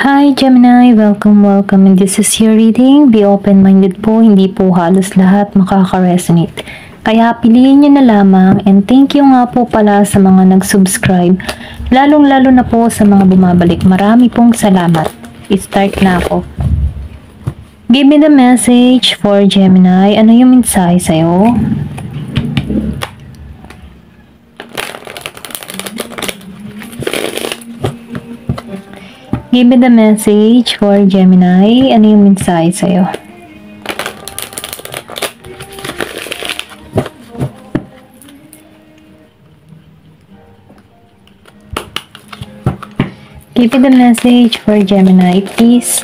Hi Gemini! Welcome and this is your reading. Be open-minded po, hindi po halos lahat makaka-resonate. Kaya piliin nyo na lamang and thank you nga po pala sa mga nag-subscribe. Lalong-lalo na po sa mga bumabalik. Marami pong salamat. I-start na ako. Give me the message for Gemini. Ano yung mensahe sa'yo? Give me the message for Gemini. Ano yung mensahe sa'yo? Give me the message for Gemini, please.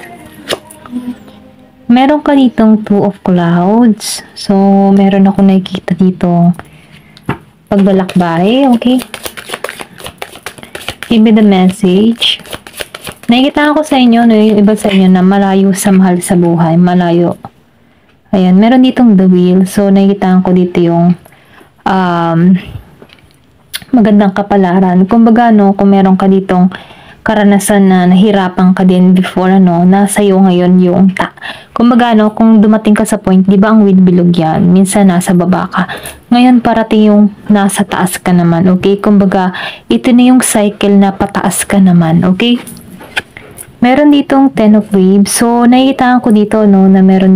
Meron ka ditong Two of Clouds. So, meron ako nakikita ditong pagbalakbay. Okay? Give me the message. Nakikita ko sa inyo, no, yung iba sa inyo na malayo sa mahal sa buhay, malayo. Ayan, meron ditong the wheel. So, nakikita ko dito yung magandang kapalaran. Kumbaga, no, kung meron ka ditong karanasan na nahirapan ka din before, nasa iyo ngayon yung kumbaga, kung dumating ka sa point, di ba ang wheel bilog yan? Minsan nasa baba ka. Ngayon, parating yung nasa taas ka naman, okay? Kumbaga, ito na yung cycle na pataas ka naman, okay? Meron ditong Ten of Waves. So, nakikita ko dito, na meron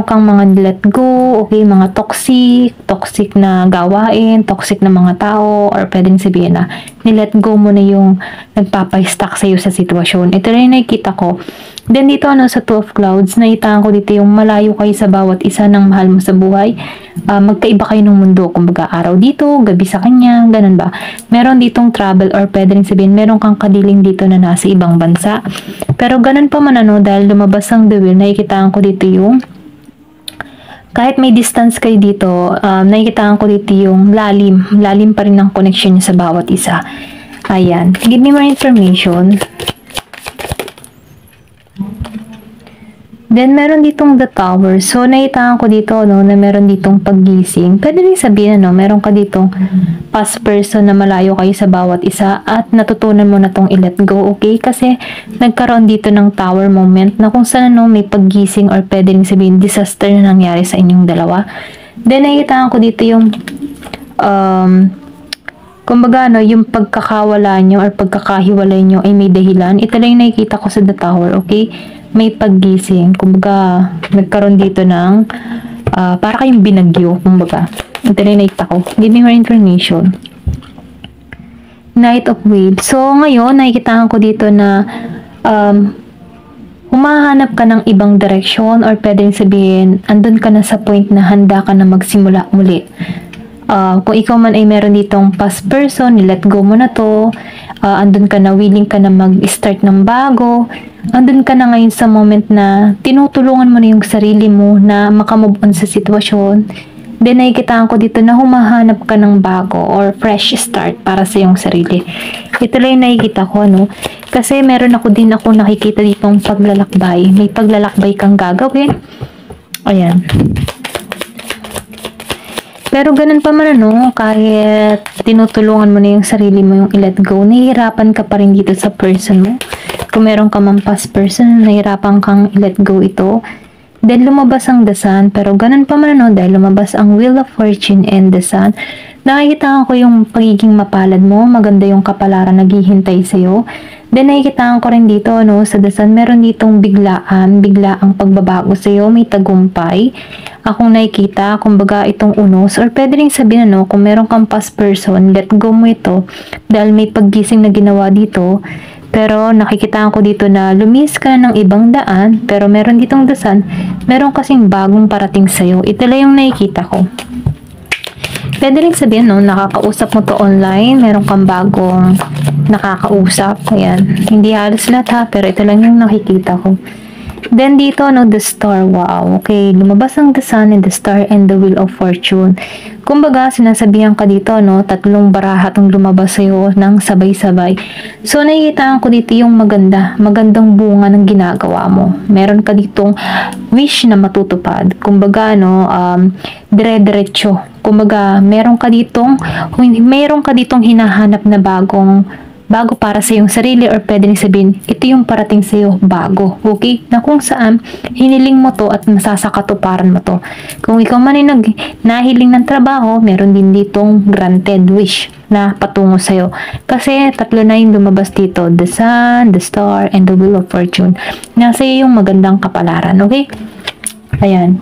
kang mga let go, okay, mga toxic na gawain, toxic na mga tao, or pwedeng sabihin na, nilet go mo na yung nagpapa-stuck sa'yo sa sitwasyon. Ito na yung nakikita ko. Then dito, sa Two of Clouds, nakikita ko dito yung malayo kayo sa bawat isa ng mahal mo sa buhay. Magkaiba kayo ng mundo. Kumbaga, araw dito, gabi sa kanya, ganun ba? Meron ditong travel, or pwedeng sabihin, meron kang kadiling dito na nasa ibang bansa. Pero ganun pa man, dahil lumabas ang the wheel, nakikita ko dito yung kahit may distance kayo dito, nakikita ko dito yung lalim pa rin ang connection niya sa bawat isa. Ayan. Give me more information. Then, meron ditong the tower. So, nakita ko dito, na meron ditong paggising. Pwede rin sabihin, meron ka ditong past person na malayo kayo sa bawat isa at natutunan mo na tong i-let go, okay? Kasi, nagkaroon dito ng tower moment na kung saan, may paggising or pwede rin sabihin disaster na nangyari sa inyong dalawa. Then, nakita ko dito yung kumbaga, yung pagkakawala nyo or pagkakahiwalay nyo ay may dahilan. Ito lang yung nakikita ko sa the tower, okay? May paggising. Kumbaga, nagkaroon dito ng para kayong binagyo. Kumbaga, ito lang yung nakikita ko. Give me more information. Knight of Waves. So, ngayon, nakikita ko dito na humahanap ka ng ibang direksyon or pwedeng sabihin, andun ka na sa point na handa ka na magsimula muli. Kung ikaw man ay meron ditong past person, let go mo na to, andun ka na, willing ka na mag-start ng bago, andun ka na ngayon sa moment na tinutulungan mo na yung sarili mo na makamove on sa sitwasyon. Then, nakikitaan ko dito na humahanap ka ng bago or fresh start para sa iyong sarili. Ito lang yung nakikita ko, Kasi meron ako nakikita ditong paglalakbay. May paglalakbay kang gagawin. Ayan. Pero ganun pa man, kahit tinutulungan mo na yung sarili mo yung i-let go, nahihirapan ka pa rin dito sa person mo. Kung meron ka mang past person, nahihirapan kang i-let go ito. Then, lumabas ang the sun. Pero ganun pa man, dahil lumabas ang Wheel of Fortune and the sun, nakikita ko yung pagiging mapalad mo, maganda yung kapalaran naghihintay sa'yo. Then, nakikita ko rin dito, sa the sun, meron ditong biglaang pagbabago sa'yo, may tagumpay. Akong nakikita, kumbaga itong unos, or pwede rin sabihin, kung meron kang past person, let go mo ito, dahil may paggising na ginawa dito. Pero nakikita ko dito na lumis ka ng ibang daan, pero meron ditong the sun, meron kasing bagong parating sa'yo. Ito lang yung nakikita ko. Pwede rin sabihin, nakakausap mo to online, meron kang bagong nakakausap. Ayan. Hindi halos lahat ha, pero ito lang yung nakikita ko. Then dito, the star. Wow. Okay, lumabas ang the sun and the star and the wheel of fortune. Kumbaga, sinasabihan ka dito, tatlong baraha itong lumabas sa'yo ng sabay-sabay. So, nakikita ko dito yung magandang bunga ng ginagawa mo. Meron ka ditong wish na matutupad. Kumbaga, dire-diretso. Kumbaga, meron ka ditong hinahanap na bago para sa iyong sarili, or pwede rin sabihin, ito yung parating sa iyo bago. Okay? Na kung saan, hiniling mo to at masasakatuparan mo to. Kung ikaw man ay nahiling ng trabaho, meron din ditong granted wish na patungo sa'yo. Kasi tatlo na yung lumabas dito, the sun, the star, and the wheel of fortune. Nasa iyo yung magandang kapalaran. Okay? Ayan.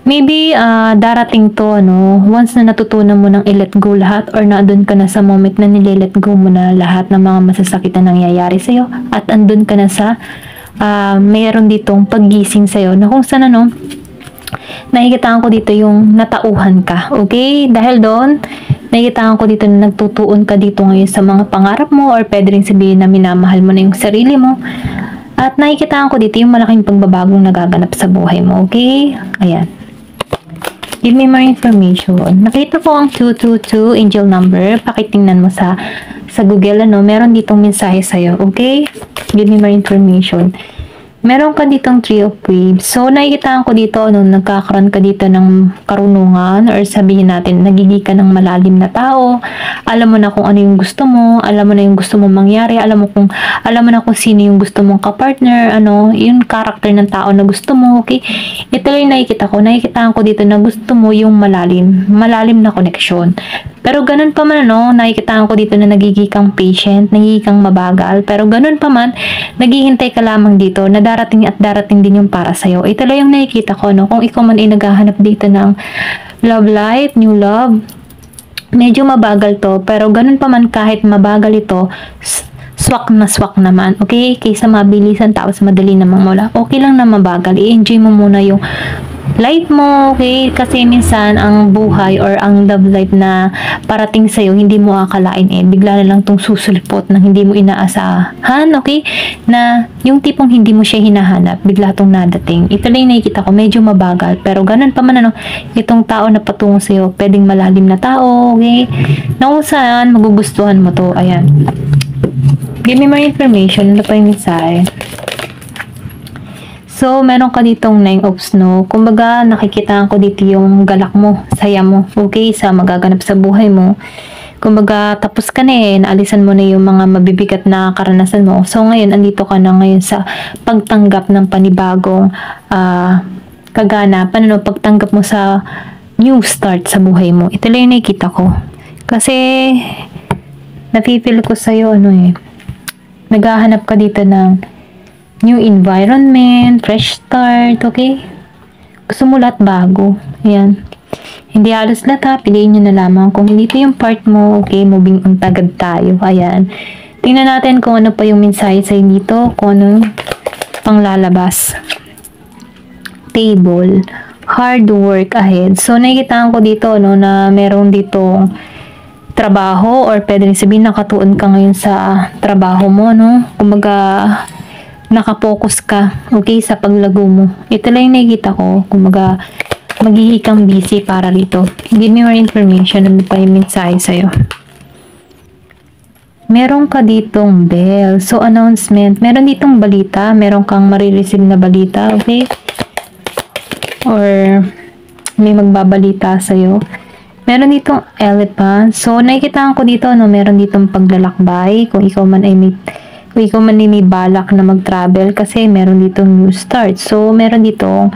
Maybe, darating to, once na natutunan mo ng i-let go lahat, or naandun ka na sa moment na nile-let go mo na lahat ng mga masasakit na nangyayari sa'yo, at andun ka na sa, mayroon ditong paggising sa'yo, na kung saan, nakikitaan ko dito yung natauhan ka, okay? Dahil doon, nakikitaan ko dito na nagtutuon ka dito ngayon sa mga pangarap mo, or pwede rin sabihin na minamahal mo na yung sarili mo, at nakikitaan ko dito yung malaking pagbabagong nagaganap sa buhay mo, okay? Ayan. Give me more information. Nakita ko ang 222 angel number. Pakitingnan mo sa Google, meron ditong mensahe sa'yo. Okay? Give me more information. Meron ka ditong 3 of waves. So, nakikita ko dito, nagkakaroon ka dito ng karunungan, or sabihin natin, nagiging ka ng malalim na tao. Alam mo na kung ano yung gusto mo, alam mo na yung gusto mong mangyari, alam mo na kung sino yung gusto mong kapartner, yung character ng tao na gusto mo, okay? Ito lang yung nakikita ko. Nakikita ko dito na gusto mo yung malalim na connection. Pero ganun pa man, nakikita ko dito na nagiging kang patient, nagiging kang mabagal, pero ganun pa man, naghihintay ka lamang dito na darating at darating din yung para sa'yo. Ito lang yung nakikita ko, kung ikaw man ay naghahanap dito ng love life, new love, medyo mabagal to, pero ganun pa man kahit mabagal ito, swak na swak naman, okay? Kaysa mabilisan tapos madali namang mula. Okay lang na mabagal, i-enjoy mo muna yung life mo, okay? Kasi minsan ang buhay or ang love life na parating sa'yo, hindi mo akalain bigla na lang tong susulpot ng hindi mo inaasahan, okay? Na yung tipong hindi mo siya hinahanap, bigla tong nadating. Ito lang yung nakikita ko, medyo mabagal, pero ganun pa man, itong tao na patungo sa'yo, pwedeng malalim na tao, okay? Na kung saan, magugustuhan mo to, ayan. Give me more information, ano pa yung mensahe? So, meron ka ditong 9 of snow. Kumbaga, nakikita ko dito yung galak mo, saya mo, okay, sa magaganap sa buhay mo. Kumbaga, tapos ka na naalisan mo na yung mga mabibigat na karanasan mo. So, ngayon, andito ka na ngayon sa pagtanggap ng panibagong kaganapan, pagtanggap mo sa new start sa buhay mo. Ito lang yung nakikita ko. Kasi, napipil ko sa'yo, naghahanap ka dito ng new environment, fresh start, okay? Gusto mo lahat bago. Ayan. Hindi halos lahat, piliin nyo na lamang. Kung dito yung part mo, okay, moving on tagad tayo. Ayan. Tingnan natin kung ano pa yung mensahe sa'yo dito, kung anong panglalabas. Table. Hard work ahead. So, nakikita ko dito, na meron ditong trabaho, or pwede rin sabihin nakatuon ka ngayon sa trabaho mo, Kumbaga, nakapokus ka, okay, sa paglago mo. Ito lang yung nakikita ko, kumbaga, magiging kang busy para rito. Give me more information, ano pa yung mensahe sa'yo. Meron ka ditong bell. So, announcement. Meron ditong balita. Meron kang marireceive na balita, okay? Or, may magbabalita sa'yo. Meron ditong elephant. So, nakikita ko dito, meron ditong paglalakbay. Kung ikaw man ay may balak na mag-travel, kasi meron ditong new start. So, meron ditong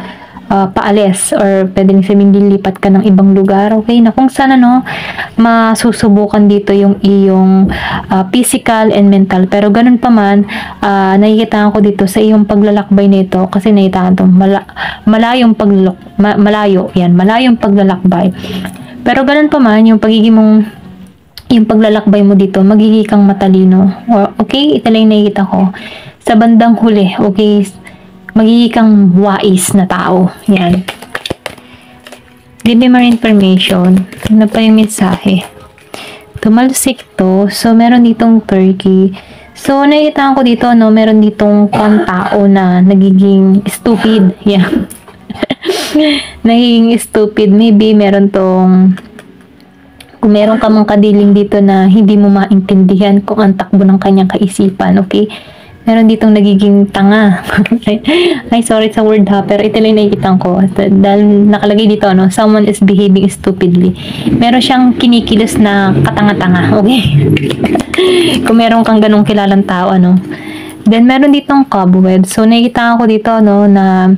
paalis, or pwede nang sabihin lilipat ka ng ibang lugar, okay? Na kung saan, masusubukan dito yung iyong physical and mental. Pero ganun pa man, nakikita ko dito sa iyong paglalakbay nito, kasi nakikita ko malayong paglalakbay. Pero ganun pa man, yung paglalakbay mo dito, magiging kang matalino. Okay? Ito lang yung nakikita ko. Sa bandang huli, okay? Magiging kang wais na tao. Yan. Give me more information. Ano pa yung mensahe? Tumalsik to. So, meron ditong turkey. So, nakikita ko dito, meron ditong tao na nagiging stupid. Yan. Nagiging stupid. Maybe meron tong kung meron ka mang kadiling dito na hindi mo maintindihan kung ang takbo ng kanyang kaisipan, okay? Meron ditong nagiging tanga. Ay, sorry sa word ha, pero ito lang nakikita ko. Dahil nakalagay dito, no, someone is behaving stupidly. Meron siyang kinikilos na katanga-tanga, okay? Kung meron kang ganong kilalang tao, ano. Then, meron ditong cobweb. So, nakikita ko dito, no, na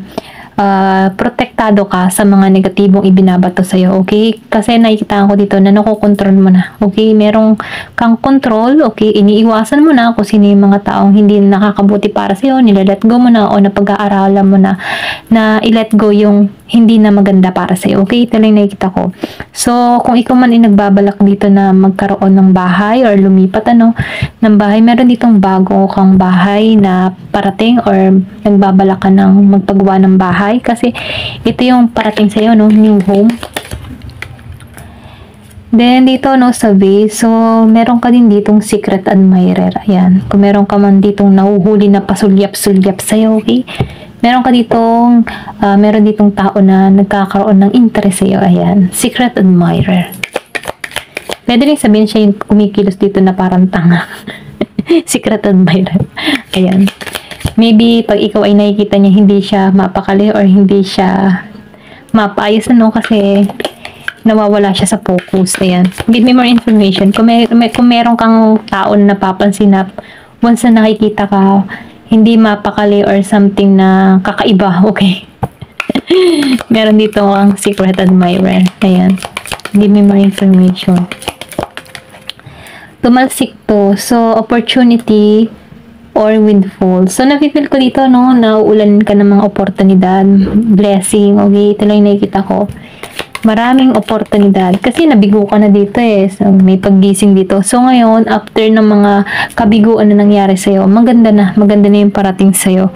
protektado ka sa mga negatibong ibinabato sa'yo, okay? Kasi nakikita ko dito na nakokontrol mo na, okay? Merong kang control, okay? Iniiwasan mo na kung sino yung mga taong hindi nakakabuti para sa'yo, nilalet go mo na o napag-aaralan mo na i-let go yung hindi na maganda para sa'yo, okay? Ito lang nakikita ko. So, kung ikaw man ay nagbabalak dito na magkaroon ng bahay or lumipat, ano, ng bahay, meron ditong bago kang bahay na parating or nagbabalak ka ng magpagawa ng bahay kasi ito yung parating sa'yo, no, new home. Then, dito, no, sa vase, so, meron ka din ditong secret admirer. Ayan. Kung meron ka man ditong nahuhuli na pasulyap-sulyap sa'yo, okay? Meron ka ditong, meron ditong tao na nagkakaroon ng interest sa'yo. Ayan. Secret admirer. Pwede rin sabihin siya yung kumikilos dito na parang tanga. Secret admirer. Ayan. Maybe, pag ikaw ay nakikita niya, hindi siya mapakali or hindi siya mapaayos, ano, kasi nawawala siya sa focus. Ayan. Give me more information. Kung meron kang tao na napapansin na once na nakikita ka, hindi mapakali or something na kakaiba, okay? Meron dito ang secret admirer. Ayan. Give me more information. Tumalsik to. So, opportunity or windfall. So, napipil ko dito, no, na uulan ka ng mga oportunidad, blessing, okay? Ito lang yung nakikita ko. Maraming oportunidad. Kasi nabigo ka na dito eh. So, may paggising dito. So, ngayon, after ng mga kabiguan na nangyari sa'yo, maganda na yung parating sa'yo.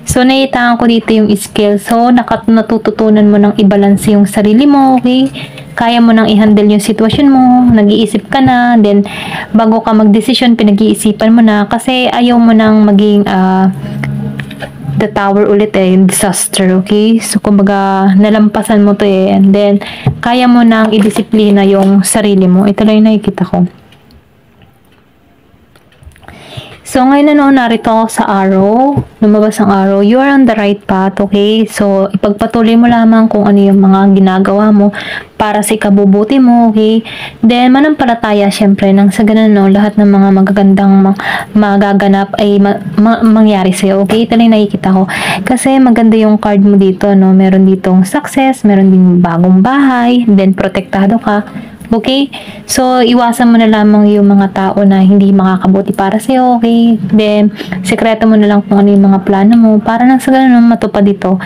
So, naitaan ko dito yung skill. So, natututunan mo ng i-balance yung sarili mo, okay? Kaya mo nang i-handle yung sitwasyon mo, nag-iisip ka na, then, bago ka mag-desisyon, pinag-iisipan mo na, kasi ayaw mo nang maging, the tower ulit eh, yung disaster, okay? So, kumbaga, nalampasan mo to eh, and then, kaya mo nang i-disiplina yung sarili mo. Ito lang yung nakikita ko. So, ngayon na, no, narito ako sa arrow. Lumabas ang arrow. You are on the right path, okay? So, ipagpatuloy mo lamang kung ano yung mga ginagawa mo para sa ikabubuti mo, okay? Then, manampalataya, syempre, nang sa ganun, no, lahat ng mga magagandang magaganap ay mangyari sa'yo, okay? Ito lang nakikita ko. Kasi maganda yung card mo dito, no? Meron ditong success, meron din bagong bahay, then protektado ka. Okay? So, iwasan mo na lamang yung mga tao na hindi makakabuti para sa'yo, okay? Then, sekreto mo na lang kung ano yung mga plano mo para nang sa ganun matupad ito.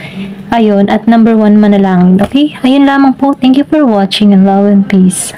Ayun, at number 1, manalangin, okay? Ayun lamang po. Thank you for watching and love and peace.